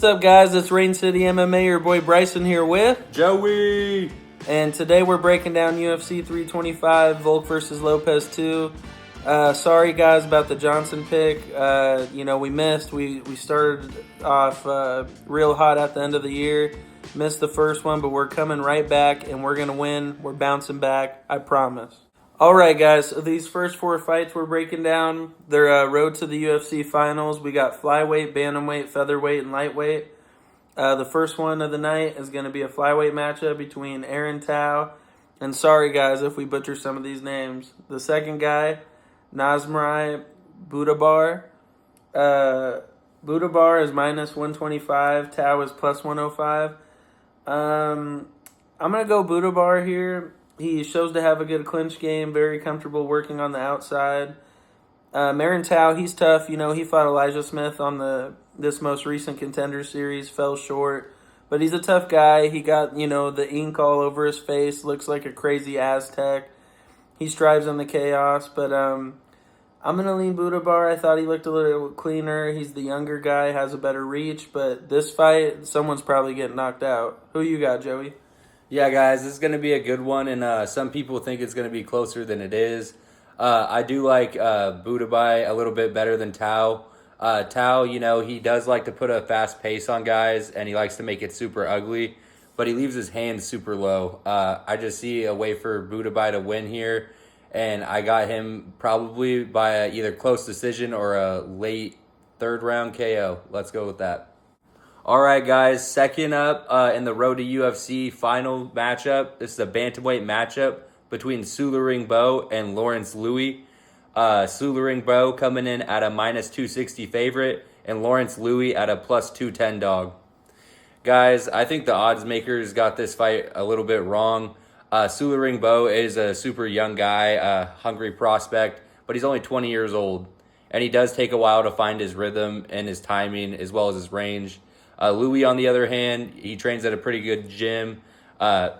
What's up, guys? It's Rain City MMA. Your boy Bryson here with Joey. And today we're breaking down UFC 325, Volk versus Lopez 2. Sorry, guys, about the Johnson pick. We missed. We started off real hot at the end of the year. Missed the first one, but we're coming right back, and we're going to win. We're bouncing back. I promise. All right, guys. So these first four fights we're breaking down, they're road to the UFC finals. We got flyweight, bantamweight, featherweight, and lightweight. The first one of the night is going to be a flyweight matchup between Aaron Tao, and sorry, guys, if we butcher some of these names. The second guy, Nazmarai Budabar. Budabar is minus 125. Tao is plus 105. I'm going to go Budabar here. He shows to have a good clinch game, very comfortable working on the outside. Aaron Tao, he's tough. He fought Elijah Smith on this most recent Contender Series, fell short. But he's a tough guy. He got, the ink all over his face, looks like a crazy Aztec. He strives in the chaos, but I'm going to lean Budabar. I thought he looked a little cleaner. He's the younger guy, has a better reach. But this fight, someone's probably getting knocked out. Who you got, Joey? Yeah, guys, this is going to be a good one, and some people think it's going to be closer than it is. I do like Budabai a little bit better than Tao. Tao, he does like to put a fast pace on guys, and he likes to make it super ugly, but he leaves his hands super low. I just see a way for Budabai to win here, and I got him probably by either close decision or a late third-round KO. Let's go with that. All right, guys, second up in the Road to UFC final matchup. This is a bantamweight matchup between Sularing Bo and Lawrence Louis. Sularing Bo coming in at a minus 260 favorite and Lawrence Louis at a plus 210 dog. Guys, I think the odds makers got this fight a little bit wrong. Sularing Bo is a super young guy, a hungry prospect, but he's only 20 years old. And he does take a while to find his rhythm and his timing as well as his range. Louis, on the other hand, he trains at a pretty good gym,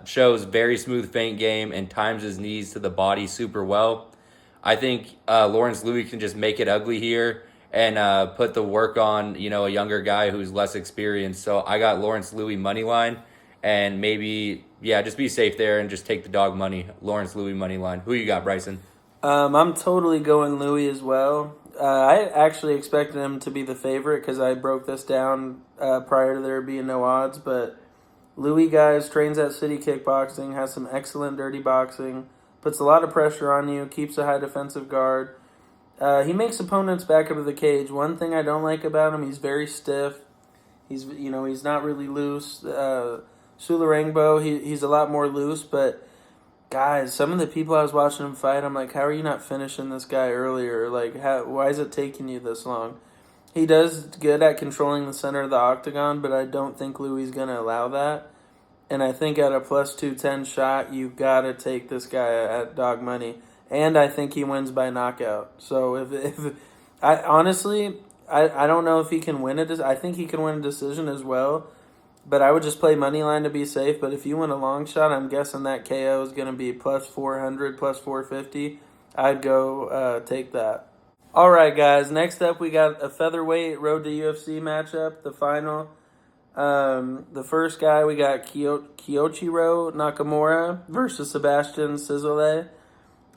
shows very smooth feint game, and times his knees to the body super well. I think Lawrence Louis can just make it ugly here and put the work on, a younger guy who's less experienced. So I got Lawrence Louis money line, and maybe, just be safe there and just take the dog money. Lawrence Louis money line. Who you got, Bryson? I'm totally going Louis as well. I actually expected him to be the favorite because I broke this down prior to there being no odds. But Louis, guys, trains at City Kickboxing, has some excellent dirty boxing, puts a lot of pressure on you, keeps a high defensive guard. He makes opponents back up to the cage. One thing I don't like about him, he's very stiff. He's not really loose. Sularangbo, he's a lot more loose, but guys, some of the people I was watching him fight, I'm like, how are you not finishing this guy earlier? Like, why is it taking you this long? He does good at controlling the center of the octagon, but I don't think Louis is going to allow that. And I think at a plus 210 shot, you got to take this guy at dog money. And I think he wins by knockout. So if I honestly, I don't know if he can win it. I think he can win a decision as well. But I would just play money line to be safe. But if you win a long shot, I'm guessing that KO is going to be plus 400, plus 450. I'd go take that. All right, guys. Next up, we got a featherweight Road to UFC matchup, the final. The first guy, we got Kyoichiro Nakamura versus Sebastian Cizale.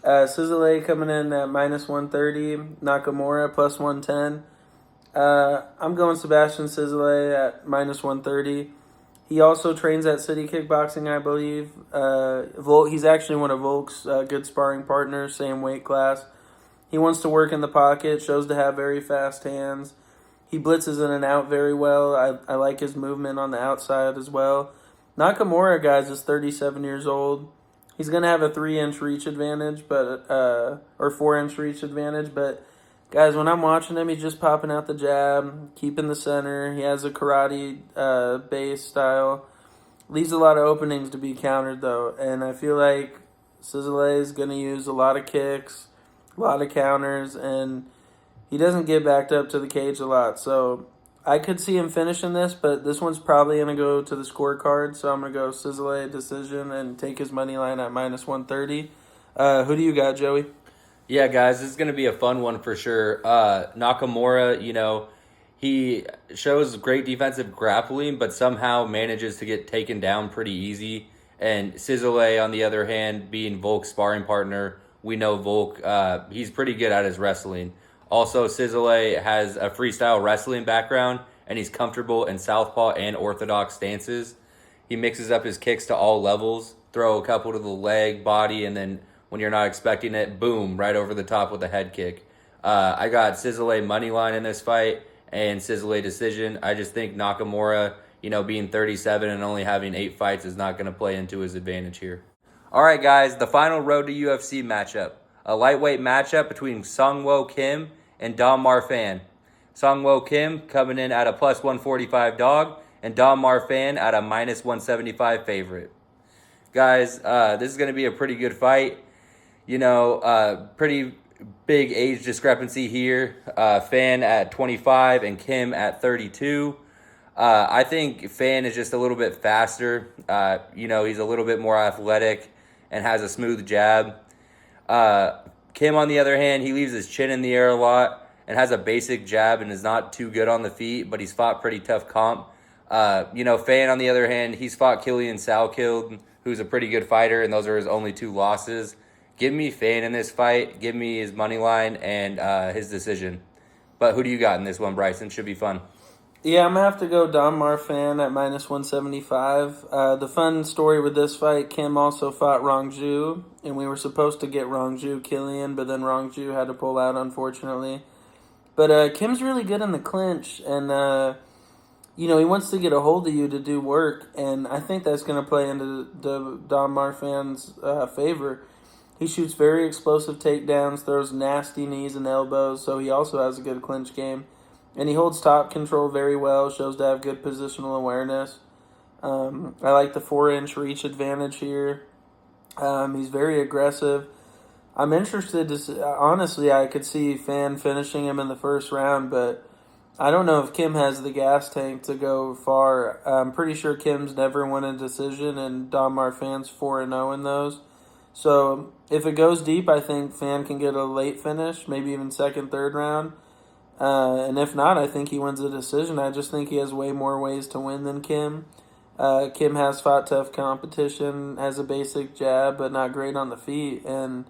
Cizale coming in at minus 130, Nakamura plus 110. I'm going Sebastian Cizale at minus 130. He also trains at City Kickboxing, I believe. He's actually one of Volk's good sparring partners, same weight class. He wants to work in the pocket, shows to have very fast hands. He blitzes in and out very well. I like his movement on the outside as well. Nakamura, guys, is 37 years old. He's going to have a 3-inch reach advantage, or 4-inch reach advantage, but guys, when I'm watching him, he's just popping out the jab, keeping the center. He has a karate base style. Leaves a lot of openings to be countered, though. And I feel like Cizale is going to use a lot of kicks, a lot of counters, and he doesn't get backed up to the cage a lot. So I could see him finishing this, but this one's probably going to go to the scorecard. So I'm going to go Cizale decision and take his money line at minus 130. Who do you got, Joey? Yeah, guys, this is going to be a fun one for sure. Nakamura, He shows great defensive grappling, but somehow manages to get taken down pretty easy. And Sizzle, on the other hand, being Volk's sparring partner, we know Volk, he's pretty good at his wrestling. Also, Sizzle has a freestyle wrestling background, and he's comfortable in southpaw and orthodox stances. He mixes up his kicks to all levels, throw a couple to the leg, body, and then when you're not expecting it, boom, right over the top with a head kick. I got Sizzle money line in this fight and Sizzle decision. I just think Nakamura, being 37 and only having 8 fights is not going to play into his advantage here. All right, guys, the final road to UFC matchup. A lightweight matchup between Sungwoo Kim and Dom Marfan. Sungwoo Kim coming in at a plus 145 dog, and Dom Marfan at a minus 175 favorite. Guys, this is going to be a pretty good fight. Pretty big age discrepancy here. Fan at 25 and Kim at 32. I think Fan is just a little bit faster. He's a little bit more athletic and has a smooth jab. Kim, on the other hand, he leaves his chin in the air a lot and has a basic jab and is not too good on the feet, but he's fought pretty tough comp. Fan, on the other hand, he's fought Killian Salkild, who's a pretty good fighter, and those are his only 2 losses. Give me Fan in this fight. Give me his money line and his decision. But who do you got in this one, Bryson? Should be fun. Yeah, I'm going to have to go Don Marfan at minus 175. The fun story with this fight, Kim also fought Rongju, and we were supposed to get Rongju Killian, but then Rongju had to pull out, unfortunately. But Kim's really good in the clinch, and, he wants to get a hold of you to do work, and I think that's going to play into Don Marfan's favor. He shoots very explosive takedowns, throws nasty knees and elbows, so he also has a good clinch game. And he holds top control very well, shows to have good positional awareness. I like the 4-inch reach advantage here. He's very aggressive. I'm interested to honestly, I could see Fan finishing him in the first round, but I don't know if Kim has the gas tank to go far. I'm pretty sure Kim's never won a decision, and Don Marfan's 4-0 in those. So if it goes deep, I think Fan can get a late finish, maybe even second, third round. And if not, I think he wins the decision. I just think he has way more ways to win than Kim. Kim has fought tough competition, has a basic jab, but not great on the feet. And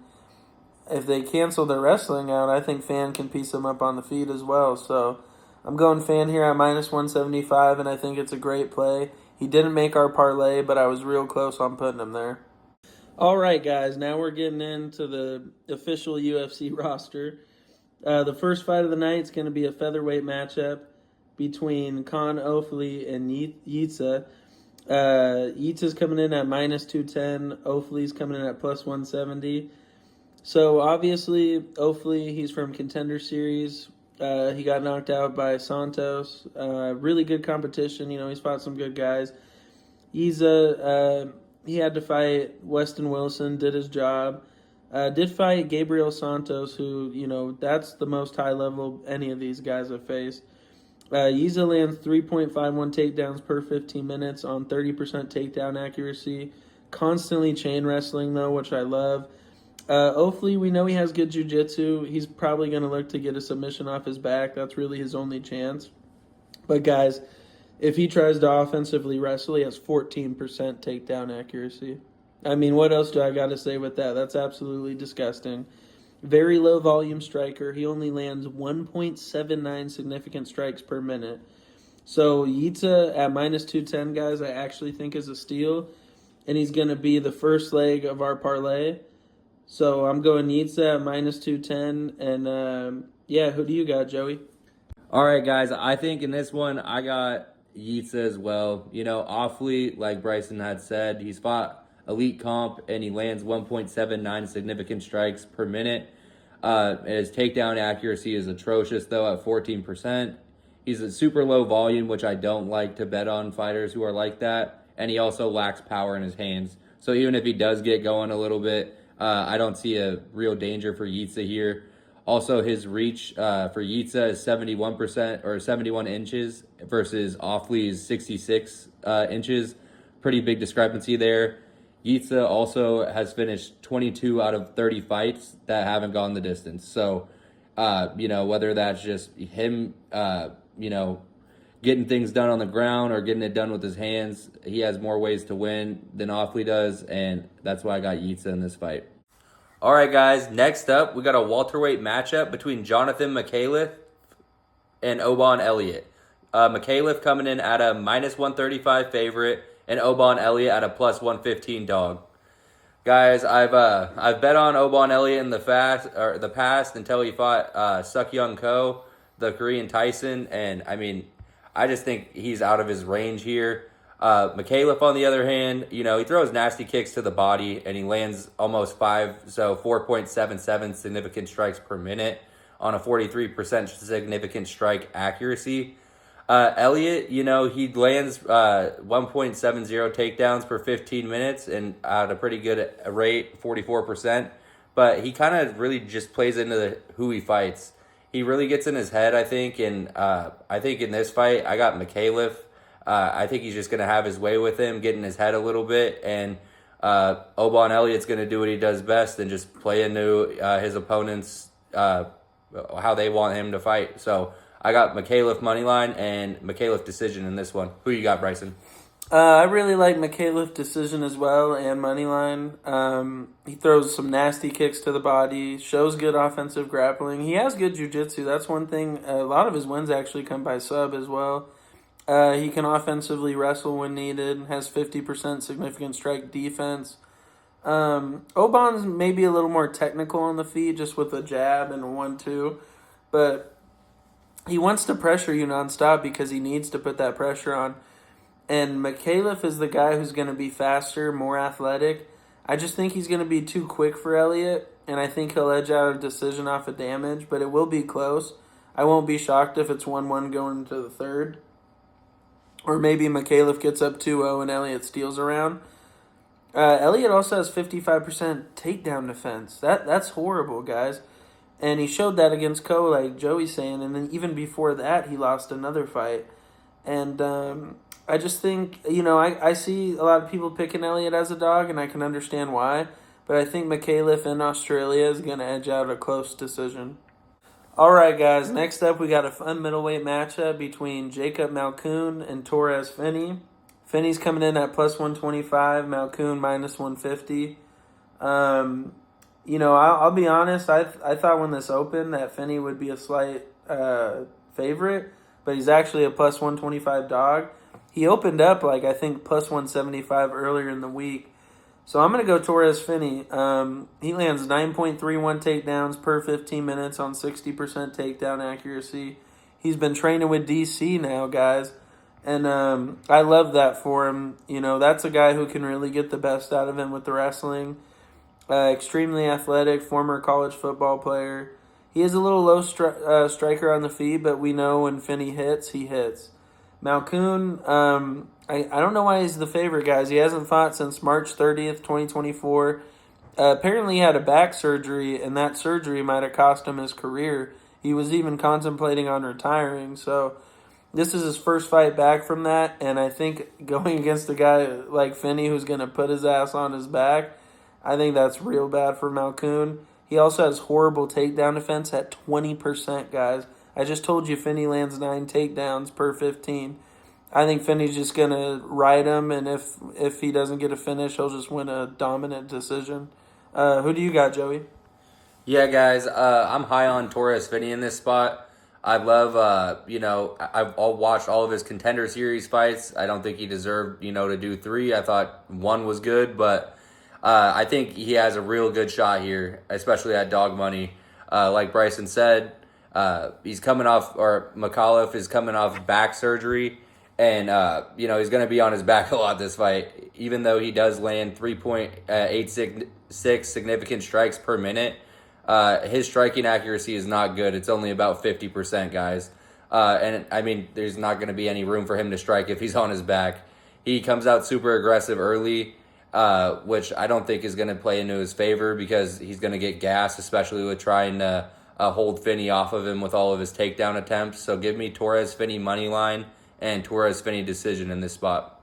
if they cancel their wrestling out, I think Fan can piece him up on the feet as well. So I'm going Fan here at minus 175, and I think it's a great play. He didn't make our parlay, but I was real close on putting him there. All right, guys, now we're getting into the official UFC roster. The first fight of the night is going to be a featherweight matchup between Khan Ofli and Yitsa. Yitsa's coming in at minus 210. Ofli's coming in at plus 170. So, obviously, Ofli, he's from Contender Series. He got knocked out by Santos. Really good competition. He's fought some good guys. Yitsa, he had to fight Weston Wilson, did his job. Did fight Gabriel Santos, who, that's the most high level any of these guys have faced. Yiza lands 3.51 takedowns per 15 minutes on 30% takedown accuracy. Constantly chain wrestling, though, which I love. Ofli, we know he has good jiu-jitsu. He's probably going to look to get a submission off his back. That's really his only chance. But, guys, if he tries to offensively wrestle, he has 14% takedown accuracy. I mean, what else do I got to say with that? That's absolutely disgusting. Very low volume striker. He only lands 1.79 significant strikes per minute. So Yitsa at minus 210, guys, I actually think is a steal. And he's going to be the first leg of our parlay. So I'm going Yitsa at minus 210. And, who do you got, Joey? All right, guys, I think in this one I got Yitsa as well. Awfully, like Bryson had said, he's fought elite comp, and he lands 1.79 significant strikes per minute. His takedown accuracy is atrocious, though, at 14%. He's a super low volume, which I don't like to bet on fighters who are like that, and he also lacks power in his hands. So even if he does get going a little bit, I don't see a real danger for Yitsa here. Also, his reach for Yitsa is 71% or 71 inches versus Offley's 66 inches. Pretty big discrepancy there. Yitsa also has finished 22 out of 30 fights that haven't gone the distance. So, whether that's just him getting things done on the ground or getting it done with his hands. He has more ways to win than Offley does, and that's why I got Yitzhak in this fight. All right, guys. Next up, we got a welterweight matchup between Jonathan McAuliffe and Obon Elliott. McAuliffe coming in at a minus 135 favorite, and Obon Elliott at a plus 115 dog. Guys, I've bet on Obon Elliott in the past until he fought Suk Young Ko, the Korean Tyson, and I mean, I just think he's out of his range here. McAuliffe, on the other hand, he throws nasty kicks to the body, and he lands almost 4.77 significant strikes per minute on a 43% significant strike accuracy. Elliott, he lands 1.70 takedowns per 15 minutes and at a pretty good rate, 44%. But he kind of really just plays into who he fights. He really gets in his head, I think. And I think in this fight, I got McAuliffe. I think he's just going to have his way with him, get in his head a little bit. And Obon Elliott's going to do what he does best and just play into his opponents, how they want him to fight. So I got McAuliffe moneyline and McAuliffe decision in this one. Who you got, Bryson? I really like McAuliffe decision as well and moneyline. He throws some nasty kicks to the body, shows good offensive grappling. He has good jiu-jitsu. That's one thing. A lot of his wins actually come by sub as well. He can offensively wrestle when needed, has 50% significant strike defense. Obon's maybe a little more technical on the feet, just with a jab and a 1-2. But he wants to pressure you nonstop because he needs to put that pressure on. And McAuliffe is the guy who's going to be faster, more athletic. I just think he's going to be too quick for Elliott, and I think he'll edge out a decision off of damage, but it will be close. I won't be shocked if it's 1-1 going into the third. Or maybe McAuliffe gets up 2-0 and Elliott steals around. Elliott also has 55% takedown defense. That's horrible, guys. And he showed that against Ko, like Joey's saying, and then even before that, he lost another fight. And I just think, I see a lot of people picking Elliott as a dog, and I can understand why. But I think McAuliffe in Australia is going to edge out a close decision. All right, guys. Next up, we got a fun middleweight matchup between Jacob Malkoun and Torres Finney. Finney's coming in at plus 125, Malkoun minus 150. I'll be honest. I thought when this opened that Finney would be a slight favorite, but he's actually a plus 125 dog. He opened up I think plus 175 earlier in the week. So I'm going to go Torres Finney. He lands 9.31 takedowns per 15 minutes on 60% takedown accuracy. He's been training with DC now, guys. And I love that for him. That's a guy who can really get the best out of him with the wrestling. Extremely athletic, former college football player. He is a little low striker on the feet, but we know when Finney hits, he hits. Malkoun, I don't know why he's the favorite, guys. He hasn't fought since March 30th, 2024. Apparently he had a back surgery, and that surgery might have cost him his career. He was even contemplating on retiring. So this is his first fight back from that, and I think going against a guy like Finney who's going to put his ass on his back, I think that's real bad for Malkoun. He also has horrible takedown defense at 20%, guys. I just told you Finney lands 9 takedowns per 15. I think Finney's just going to ride him, and if he doesn't get a finish, he'll just win a dominant decision. Who do you got, Joey? Yeah, guys, I'm high on Torres Finney in this spot. I love, I've watched all of his Contender Series fights. I don't think he deserved, to do 3. I thought 1 was good, but I think he has a real good shot here, especially at dog money. Like Bryson said, he's coming off, or McAuliffe is coming off back surgery, and, he's going to be on his back a lot this fight, even though he does land 3.86 significant strikes per minute. His striking accuracy is not good. It's only about 50%, guys. And, there's not going to be any room for him to strike if he's on his back. He comes out super aggressive early, which I don't think is going to play into his favor because he's going to get gassed, especially with trying to hold Finney off of him with all of his takedown attempts. So give me Torres Finney money line and Torres Finney decision in this spot.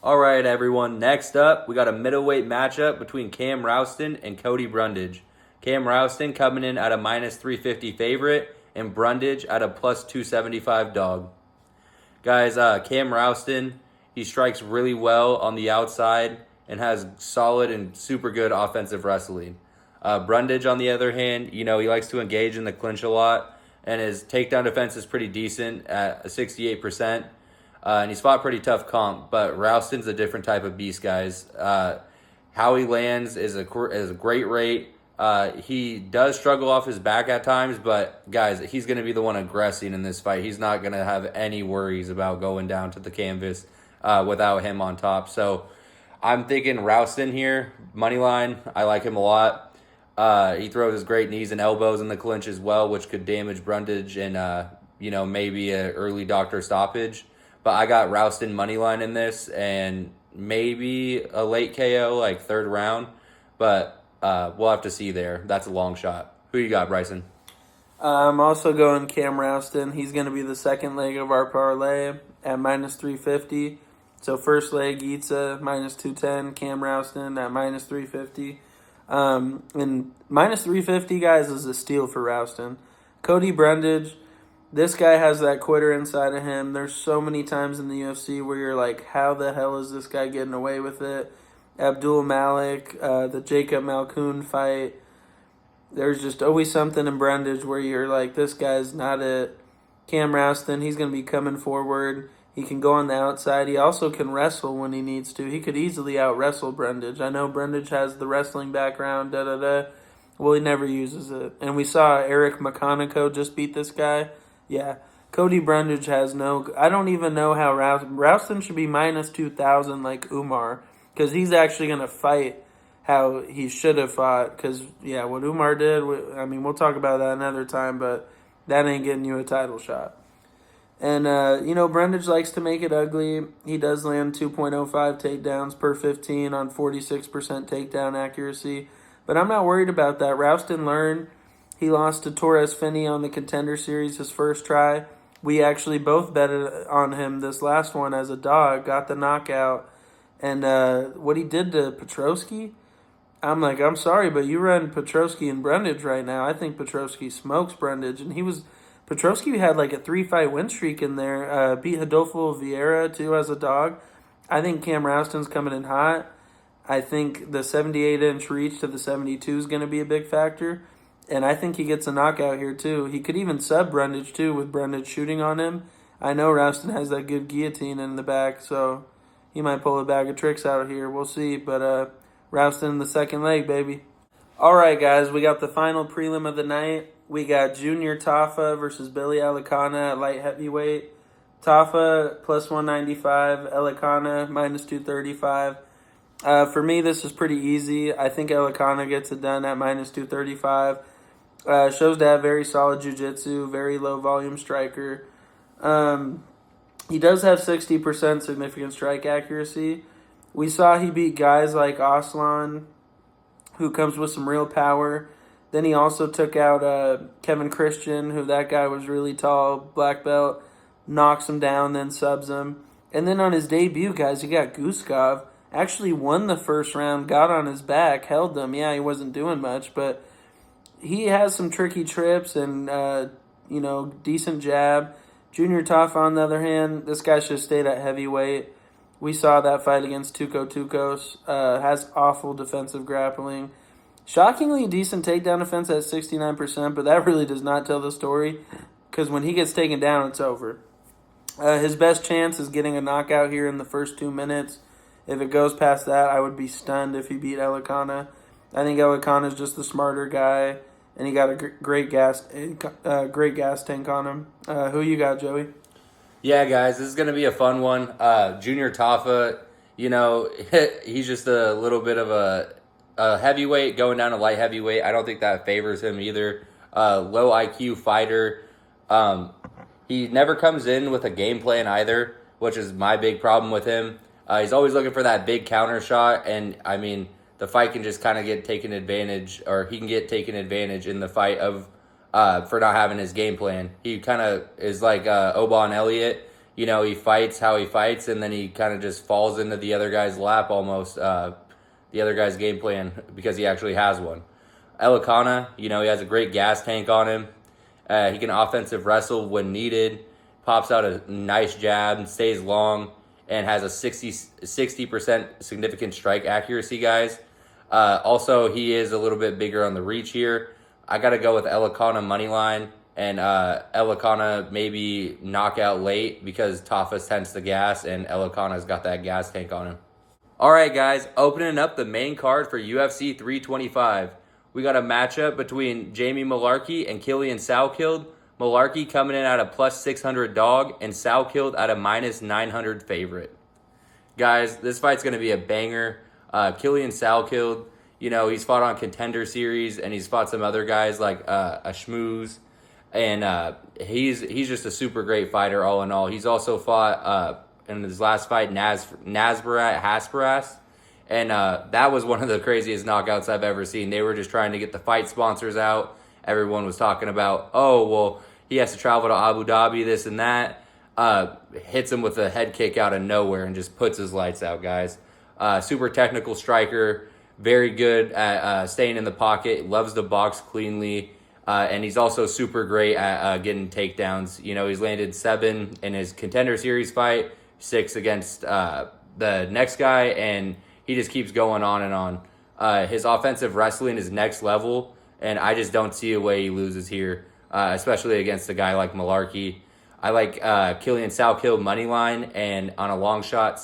All right, everyone. Next up, we got a middleweight matchup between Cam Rouston and Cody Brundage. Cam Rouston coming in at a minus 350 favorite, and Brundage at a plus 275 dog. Guys, Cam Rouston, he strikes really well on the outside and has solid and super good offensive wrestling. Brundage, on the other hand, he likes to engage in the clinch a lot, and his takedown defense is pretty decent at 68%. And he's fought pretty tough comp, but Rouston's a different type of beast, guys. How he lands is a great rate. He does struggle off his back at times, but guys, he's going to be the one aggressing in this fight. He's not going to have any worries about going down to the canvas without him on top. So I'm thinking Rouston here, money line. I like him a lot. He throws his great knees and elbows in the clinch as well, which could damage Brundage and maybe an early doctor stoppage. But I got Rouston money line in this, and maybe a late KO, like third round. But we'll have to see there. That's a long shot. Who you got, Bryson? I'm also going Cam Rouston. He's going to be the second leg of our parlay at minus 350. So first leg, Yitza, minus 210. Cam Rouston at minus 350. And minus 350, guys, is a steal for Rouston. Cody Brundage, this guy has that quitter inside of him. There's so many times in the UFC where you're like, how the hell is this guy getting away with it? Abdul Malik, the Jacob Malkoun fight. There's just always something in Brundage where you're like, this guy's not it. Cam Rouston, he's going to be coming forward. He can go on the outside. He also can wrestle when he needs to. He could easily out-wrestle Brundage. I know Brundage has the wrestling background, Well, he never uses it. And we saw Eric McConaughey just beat this guy. Yeah. Cody Brundage has no... I don't even know how Rouston should be minus 2,000 like Umar. Because he's actually going to fight how he should have fought. Because, yeah, what Umar did... we'll talk about that another time, but that ain't getting you a title shot. And, Brundage likes to make it ugly. He does land 2.05 takedowns per 15 on 46% takedown accuracy. But I'm not worried about that. Rouston learned. He lost to Torres Finney on the Contender Series his first try. We actually both betted on him this last one as a dog, got the knockout. And what he did to Petrosky, I'm like, I'm sorry, but you run Petrosky and Brundage right now. I think Petrosky smokes Brundage. And Petrosky had like a 3-fight win streak in there. Beat Rodolfo Vieira, too, as a dog. I think Cam Rouston's coming in hot. I think the 78-inch reach to the 72 is going to be a big factor. And I think he gets a knockout here, too. He could even sub Brundage, too, with Brundage shooting on him. I know Rouston has that good guillotine in the back, so he might pull a bag of tricks out here. We'll see. But Rouston in the second leg, baby. All right, guys, we got the final prelim of the night. We got Junior Tafa versus Billy Alicana at light heavyweight. Tafa plus 195, Alicana minus 235. For me, this is pretty easy. I think Alicana gets it done at minus 235. Shows to have very solid jiu-jitsu, very low volume striker. He does have 60% significant strike accuracy. We saw he beat guys like Aslan, who comes with some real power. Then he also took out Kevin Christian, who that guy was really tall, black belt, knocks him down, then subs him. And then on his debut, guys, he got Guskov. Actually won the first round, got on his back, held him. Yeah, he wasn't doing much, but he has some tricky trips and, decent jab. Junior Tafa, on the other hand, this guy should have stayed at heavyweight. We saw that fight against Tuco Tucos. Has awful defensive grappling. Shockingly decent takedown defense at 69%, but that really does not tell the story because when he gets taken down, it's over. His best chance is getting a knockout here in the first 2 minutes. If it goes past that, I would be stunned if he beat Alicana. I think Alicana is just the smarter guy, and he got a great gas tank on him. Who you got, Joey? Yeah, guys, this is going to be a fun one. Junior Tafa, he's just a little bit of a heavyweight going down to light heavyweight. I don't think that favors him either. Low IQ fighter. He never comes in with a game plan either, which is my big problem with him. He's always looking for that big counter shot, and the fight can just kind of get taken advantage, or he can get taken advantage in the fight of for not having his game plan. He kind of is like Oban Elliott. He fights how he fights, and then he kind of just falls into the other guy's lap almost, the other guy's game plan, because he actually has one. Alicana, he has a great gas tank on him. He can offensive wrestle when needed, pops out a nice jab, stays long, and has a 60% significant strike accuracy, guys. Also, he is a little bit bigger on the reach here. I got to go with Elikana money line, and Elikana maybe knockout late because Tafas tends to gas, and Elikana's got that gas tank on him. All right, guys, opening up the main card for UFC 325. We got a matchup between Jamie Malarkey and Killian Salkild. Malarkey coming in at a plus 600 dog, and Salkild at a minus 900 favorite. Guys, this fight's going to be a banger. Killian Salkild, he's fought on Contender Series, and he's fought some other guys like a Schmooze. And he's just a super great fighter all in all. He's also fought in his last fight Nasbarat Hasparas. And that was one of the craziest knockouts I've ever seen. They were just trying to get the fight sponsors out. Everyone was talking about, he has to travel to Abu Dhabi, this and that. Hits him with a head kick out of nowhere and just puts his lights out, guys. Super technical striker. Very good at staying in the pocket. Loves to box cleanly. And he's also super great at getting takedowns. He's landed 7 in his Contender Series fight, 6 against the next guy, and he just keeps going on and on. His offensive wrestling is next level, and I just don't see a way he loses here, especially against a guy like Malarkey. I like Killian Salkild money line, and on a long shot,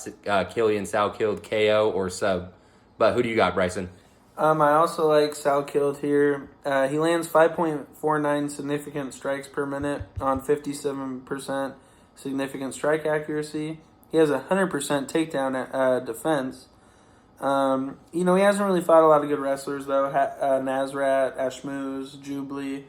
Killian Salkild KO or sub. But who do you got, Bryson? I also like Salkild here. He lands 5.49 significant strikes per minute on 57% significant strike accuracy. He has 100% takedown defense. He hasn't really fought a lot of good wrestlers, though. Nasrat, Ashmuz, Jubilee.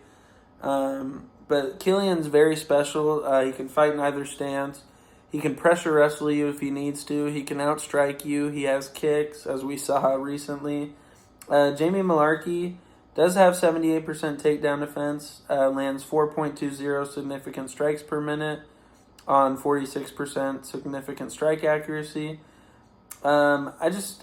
But Killian's very special. He can fight in either stance. He can pressure wrestle you if he needs to. He can outstrike you. He has kicks, as we saw recently. Jamie Malarkey does have 78% takedown defense. Lands 4.20 significant strikes per minute on 46% significant strike accuracy. I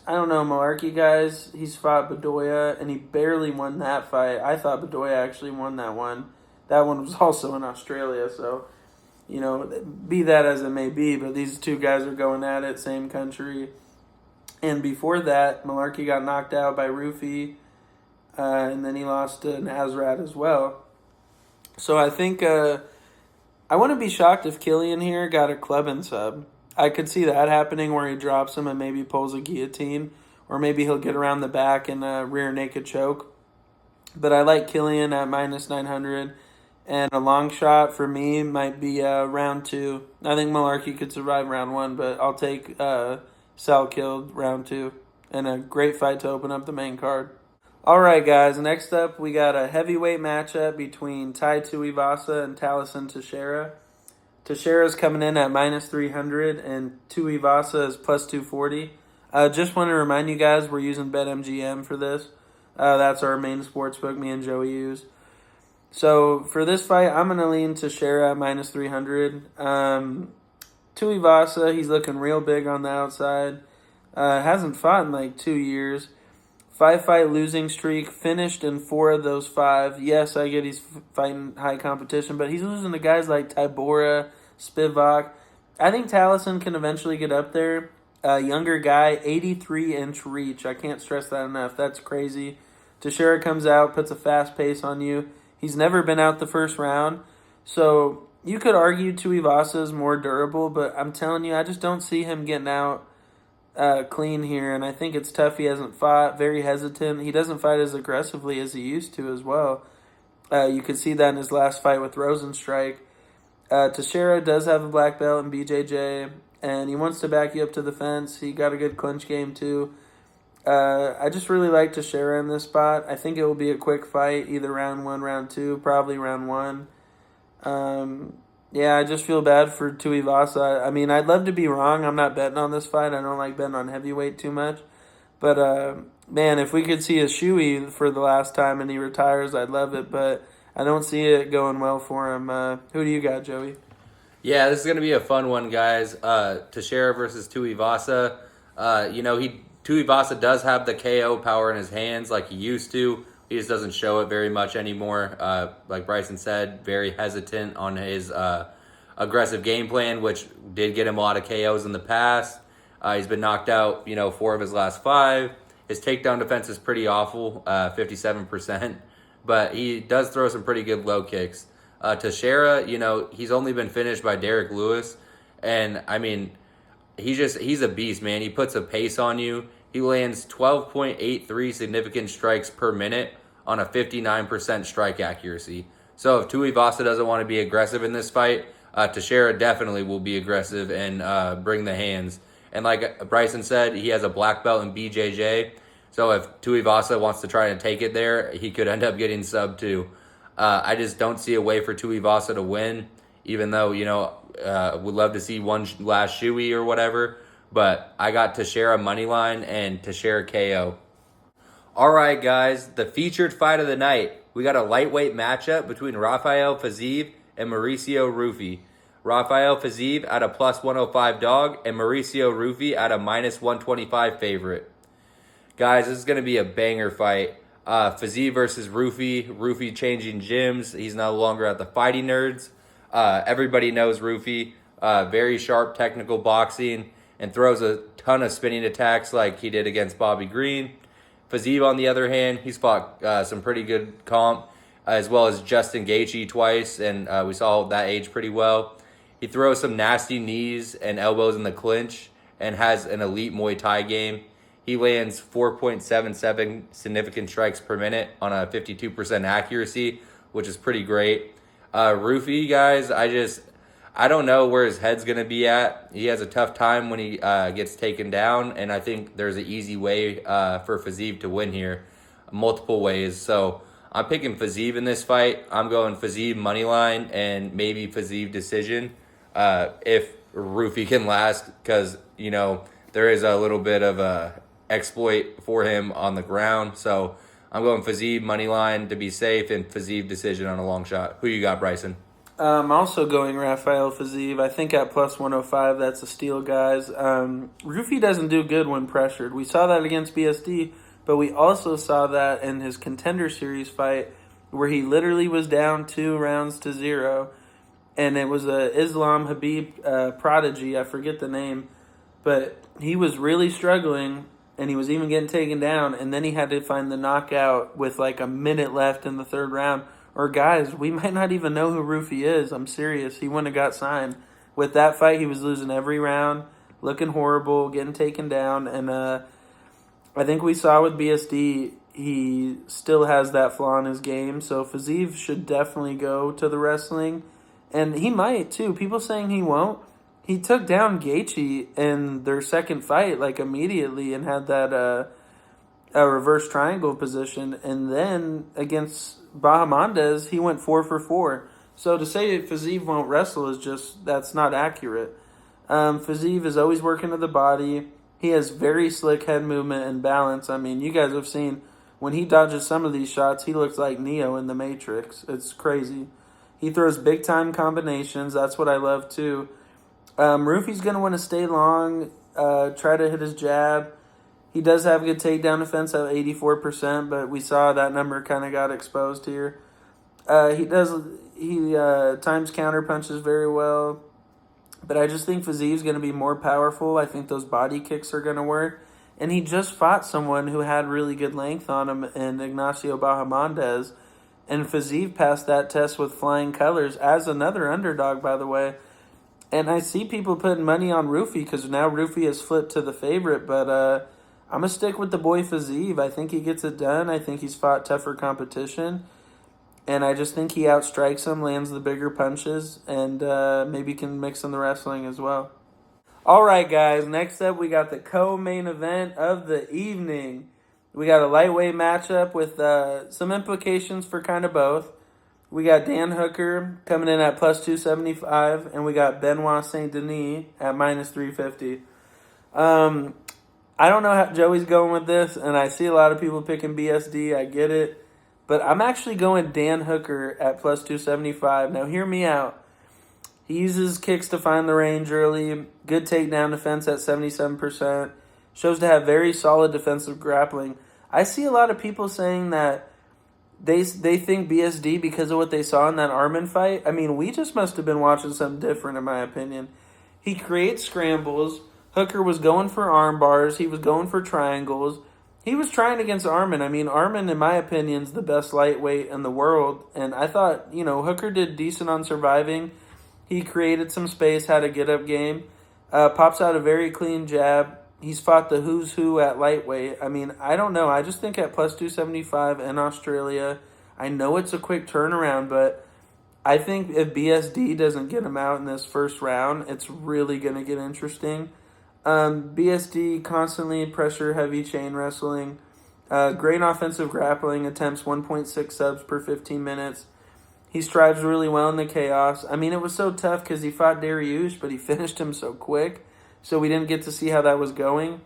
don't know, Malarkey, guys. He's fought Bedoya, and he barely won that fight. I thought Bedoya actually won that one. That one was also in Australia, so, be that as it may be, but these two guys are going at it, same country. And before that, Malarkey got knocked out by Rufy, and then he lost to Nasrat as well. So I think I wouldn't be shocked if Killian here got a club and sub. I could see that happening where he drops him and maybe pulls a guillotine, or maybe he'll get around the back and a rear naked choke. But I like Killian at minus 900, and a long shot for me might be round 2. I think Malarkey could survive round 1, but I'll take Salkild round 2, and a great fight to open up the main card. All right, guys. Next up, we got a heavyweight matchup between Tai Tuivasa and Taliesin Teixeira. Teixeira's coming in at minus 300, and Tuivasa is plus 240. Just want to remind you guys, we're using BetMGM for this. That's our main sportsbook me and Joey use. So for this fight, I'm going to lean Teixeira at minus 300. Tuivasa, he's looking real big on the outside. Hasn't fought in like 2 years. 5-fight losing streak, finished in 4 of those 5. Yes, I get he's fighting high competition, but he's losing to guys like Tybura, Spivak. I think Taliesin can eventually get up there. Younger guy, 83-inch reach. I can't stress that enough. That's crazy. Teixeira comes out, puts a fast pace on you. He's never been out the first round. So you could argue Tuivasa is more durable, but I'm telling you, I just don't see him getting out clean here, and I think it's tough. He hasn't fought, very hesitant. He doesn't fight as aggressively as he used to as well. You could see that in his last fight with Rosenstrike. Teixeira does have a black belt in BJJ, and he wants to back you up to the fence. He got a good clinch game too. I just really like Teixeira in this spot. I think it will be a quick fight, either round 1, round 2, probably round 1. Yeah, I just feel bad for Tuivasa. I mean, I'd love to be wrong. I'm not betting on this fight. I don't like betting on heavyweight too much. But, man, if we could see a Shuey for the last time and he retires, I'd love it. But I don't see it going well for him. Who do you got, Joey? Yeah, this is going to be a fun one, guys. Teixeira versus Tuivasa. Tuivasa does have the KO power in his hands like he used to. He just doesn't show it very much anymore. Like Bryson said, very hesitant on his aggressive game plan, which did get him a lot of KOs in the past. He's been knocked out, 4 of his last 5. His takedown defense is pretty awful, 57%, but he does throw some pretty good low kicks. Teixeira, he's only been finished by Derek Lewis, and I mean, he's a beast, man. He puts a pace on you. He lands 12.83 significant strikes per minute on a 59% strike accuracy. So if Tuivasa doesn't want to be aggressive in this fight, Teixeira definitely will be aggressive and bring the hands. And like Bryson said, he has a black belt in BJJ. So if Tuivasa wants to try and take it there, he could end up getting subbed too. I just don't see a way for Tuivasa to win, even though, would love to see one last shoey or whatever. But I got Teixeira moneyline and Teixeira KO. All right, guys, the featured fight of the night. We got a lightweight matchup between Rafael Fiziev and Mauricio Rufy. Rafael Fiziev at a plus 105 dog and Mauricio Rufy at a minus 125 favorite. Guys, this is going to be a banger fight. Fiziev versus Rufy. Rufy changing gyms. He's no longer at the Fighting Nerds. Everybody knows Rufy. Very sharp technical boxing and throws a ton of spinning attacks like he did against Bobby Green. Fiziev, on the other hand, he's fought some pretty good comp, as well as Justin Gaethje twice, and we saw that age pretty well. He throws some nasty knees and elbows in the clinch and has an elite Muay Thai game. He lands 4.77 significant strikes per minute on a 52% accuracy, which is pretty great. Rufy, guys, I don't know where his head's going to be at. He has a tough time when he gets taken down, and I think there's an easy way for Fiziev to win here, multiple ways. So I'm picking Fiziev in this fight. I'm going Fiziev moneyline and maybe Fiziev decision if Rufy can last, because, there is a little bit of a exploit for him on the ground. So I'm going Fiziev moneyline to be safe and Fiziev decision on a long shot. Who you got, Bryson? I'm also going Rafael Fiziev. I think at plus 105, that's a steal, guys. Rufy doesn't do good when pressured. We saw that against BSD, but we also saw that in his Contender Series fight where he literally was down 2-0, and it was a Islam Habib prodigy. I forget the name, but he was really struggling, and he was even getting taken down, and then he had to find the knockout with like a minute left in the third round. Or guys, we might not even know who Rufy is. I'm serious. He wouldn't have got signed. With that fight, he was losing every round, looking horrible, getting taken down. And I think we saw with BSD, he still has that flaw in his game. So Fiziev should definitely go to the wrestling. And he might, too. People saying he won't. He took down Gaethje in their second fight, like, immediately and had that a reverse triangle position. And then against Bahamondes, he went 4 for 4. So to say Fiziev won't wrestle is just, that's not accurate. Fiziev is always working to the body. He has very slick head movement and balance. I mean, you guys have seen when he dodges some of these shots, he looks like Neo in the Matrix. It's crazy. He throws big-time combinations. That's what I love, too. Rufy's going to want to stay long, try to hit his jab. He does have good takedown defense at 84%, but we saw that number kind of got exposed here. He times counter punches very well, but I just think Fiziev's going to be more powerful. I think those body kicks are going to work. And he just fought someone who had really good length on him in Ignacio Bahamondes, and Fiziev passed that test with flying colors as another underdog, by the way. And I see people putting money on Rufy because now Rufy has flipped to the favorite, but I'm going to stick with the boy Fiziev. I think he gets it done. I think he's fought tougher competition. And I just think he outstrikes him, lands the bigger punches, and maybe can mix in the wrestling as well. All right, guys. Next up, we got the co-main event of the evening. We got a lightweight matchup with some implications for kind of both. We got Dan Hooker coming in at plus 275, and we got Benoit Saint Denis at minus 350. I don't know how Joey's going with this, and I see a lot of people picking BSD. I get it. But I'm actually going Dan Hooker at plus 275. Now, hear me out. He uses kicks to find the range early. Good takedown defense at 77%. Shows to have very solid defensive grappling. I see a lot of people saying that They think BSD because of what they saw in that Armin fight. I mean, we just must have been watching something different, in my opinion. He creates scrambles. Hooker was going for arm bars. He was going for triangles. He was trying against Armin. I mean, Armin, in my opinion, is the best lightweight in the world. And I thought, Hooker did decent on surviving. He created some space, had a get-up game. Pops out a very clean jab. He's fought the who's who at lightweight. I mean, I don't know. I just think at plus 275 in Australia, I know it's a quick turnaround, but I think if BSD doesn't get him out in this first round, it's really going to get interesting. BSD constantly pressure heavy chain wrestling. Great offensive grappling, attempts 1.6 subs per 15 minutes. He strives really well in the chaos. I mean, it was so tough because he fought Dariush, but he finished him so quick. So we didn't get to see how that was going.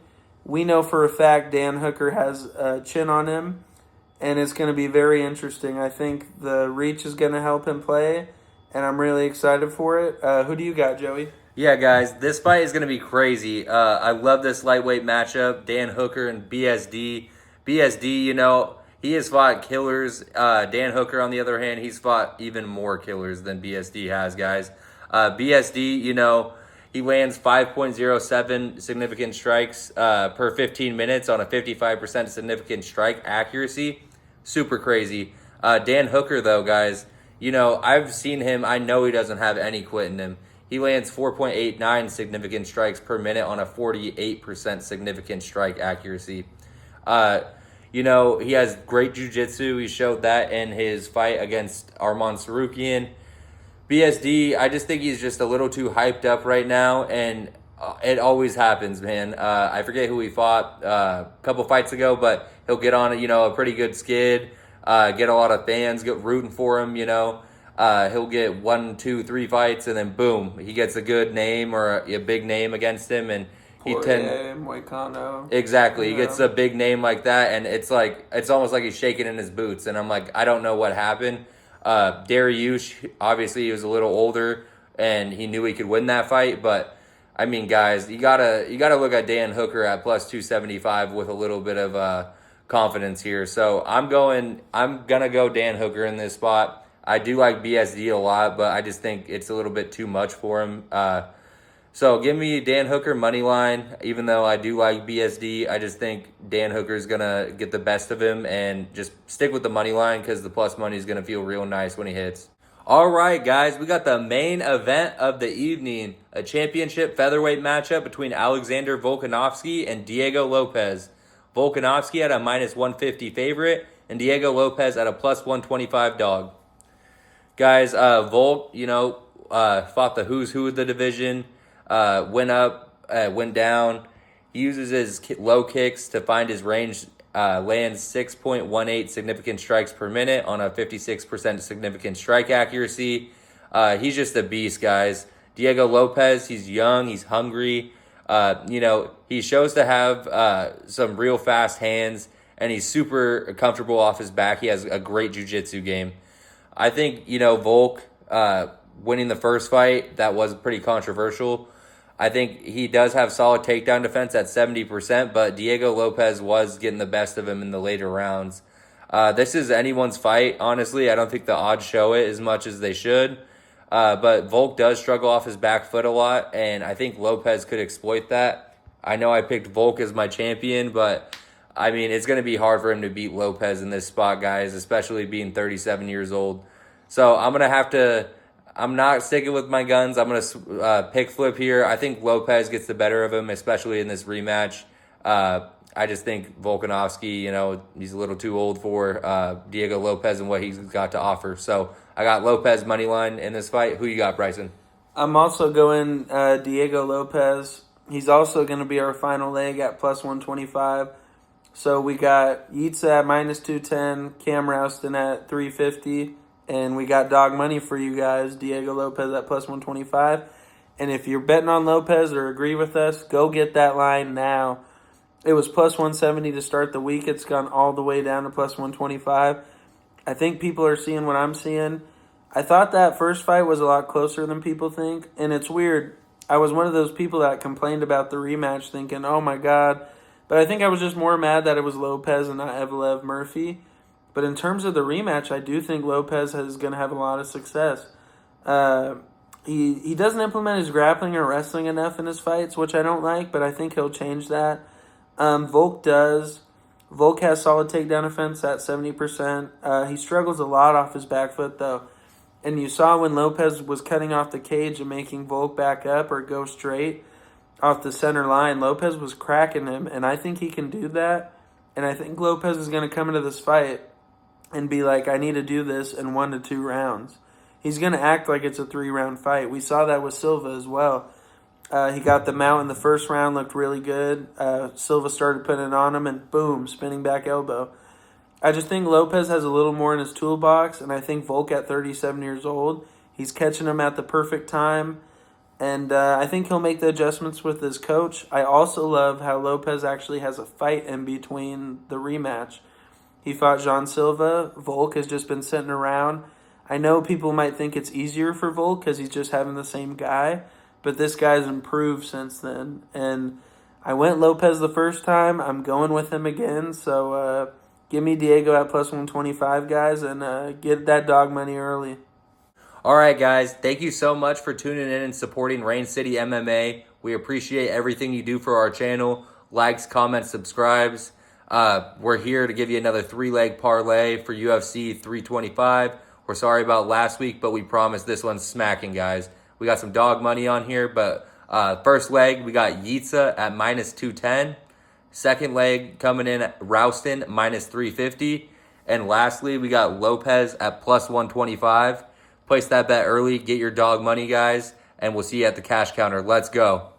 We know for a fact Dan Hooker has a chin on him, and it's going to be very interesting. I think the reach is going to help him play, and I'm really excited for it. Who do you got, Joey? Yeah, guys, this fight is going to be crazy. I love this lightweight matchup, Dan Hooker and BSD. BSD, he has fought killers. Dan Hooker, on the other hand, he's fought even more killers than BSD has, guys. BSD, he lands 5.07 significant strikes per 15 minutes on a 55% significant strike accuracy. Super crazy. Dan Hooker, though, guys, I've seen him. I know he doesn't have any quit in him. He lands 4.89 significant strikes per minute on a 48% significant strike accuracy. He has great jiu-jitsu. He showed that in his fight against Arman Sarukian. BSD, I just think he's just a little too hyped up right now, and it always happens, man. I forget who he fought a couple fights ago, but he'll get on a pretty good skid, get a lot of fans get rooting for him. He'll get 1, 2, 3 fights, and then boom, he gets a good name or a big name against him, and Moicano. Exactly. He gets a big name like that, and it's almost like he's shaking in his boots, and I'm like, I don't know what happened. Dariush, obviously he was a little older and he knew he could win that fight, but I mean, guys, you gotta look at Dan Hooker at plus 275 with a little bit of confidence here. So I'm gonna go Dan Hooker in this spot. I do like BSD a lot, but I just think it's a little bit too much for him. So give me Dan Hooker money line. Even though I do like BSD, I just think Dan Hooker's going to get the best of him, and just stick with the money line because the plus money is going to feel real nice when he hits. All right, guys, we got the main event of the evening, a championship featherweight matchup between Alexander Volkanovski and Diego Lopez. Volkanovski at a minus 150 favorite and Diego Lopez at a plus 125 dog. Guys, Volk, fought the who's who of the division. Went up, went down. He uses his low kicks to find his range, lands 6.18 significant strikes per minute on a 56% significant strike accuracy. He's just a beast, guys. Diego Lopez, he's young, he's hungry. He shows to have some real fast hands, and he's super comfortable off his back. He has a great jiu-jitsu game. I think, Volk winning the first fight, that was pretty controversial. I think he does have solid takedown defense at 70%, but Diego Lopez was getting the best of him in the later rounds. This is anyone's fight, honestly. I don't think the odds show it as much as they should. But Volk does struggle off his back foot a lot, and I think Lopez could exploit that. I know I picked Volk as my champion, but I mean, it's going to be hard for him to beat Lopez in this spot, guys, especially being 37 years old. So I'm not sticking with my guns. I'm going to pick flip here. I think Lopez gets the better of him, especially in this rematch. I just think Volkanovski, he's a little too old for Diego Lopez and what he's got to offer. So I got Lopez money line in this fight. Who you got, Bryson? I'm also going Diego Lopez. He's also going to be our final leg at plus 125. So we got Yeats at minus 210, Cam Rouston at 350. And we got dog money for you guys, Diego Lopez at plus 125. And if you're betting on Lopez or agree with us, go get that line now. It was plus 170 to start the week. It's gone all the way down to plus 125. I think people are seeing what I'm seeing. I thought that first fight was a lot closer than people think. And it's weird. I was one of those people that complained about the rematch thinking, oh my God. But I think I was just more mad that it was Lopez and not Evelev Murphy. But in terms of the rematch, I do think Lopez is going to have a lot of success. Uh, he doesn't implement his grappling or wrestling enough in his fights, which I don't like, but I think he'll change that. Volk does. Volk has solid takedown offense at 70%. He struggles a lot off his back foot, though. And you saw when Lopez was cutting off the cage and making Volk back up or go straight off the center line, Lopez was cracking him, and I think he can do that. And I think Lopez is going to come into this fight and be like, I need to do this in 1 to 2 rounds. He's going to act like it's a 3-round fight. We saw that with Silva as well. He got the mount in the first round, looked really good. Silva started putting it on him, and boom, spinning back elbow. I just think Lopez has a little more in his toolbox, and I think Volk at 37 years old, he's catching him at the perfect time, and I think he'll make the adjustments with his coach. I also love how Lopez actually has a fight in between the rematch. He fought Jean Silva. Volk has just been sitting around. I know people might think it's easier for Volk because he's just having the same guy, but this guy's improved since then. And I went Lopez the first time. I'm going with him again. So give me Diego at plus 125, guys, and get that dog money early. All right, guys. Thank you so much for tuning in and supporting Rain City MMA. We appreciate everything you do for our channel. Likes, comments, subscribes. We're here to give you another 3-leg parlay for UFC 325. We're sorry about last week, but we promise this one's smacking, guys. We got some dog money on here, but first leg, we got Yitza at minus 210. Second leg coming in at Rouston, minus 350. And lastly, we got Lopez at plus 125. Place that bet early, get your dog money, guys, and we'll see you at the cash counter. Let's go.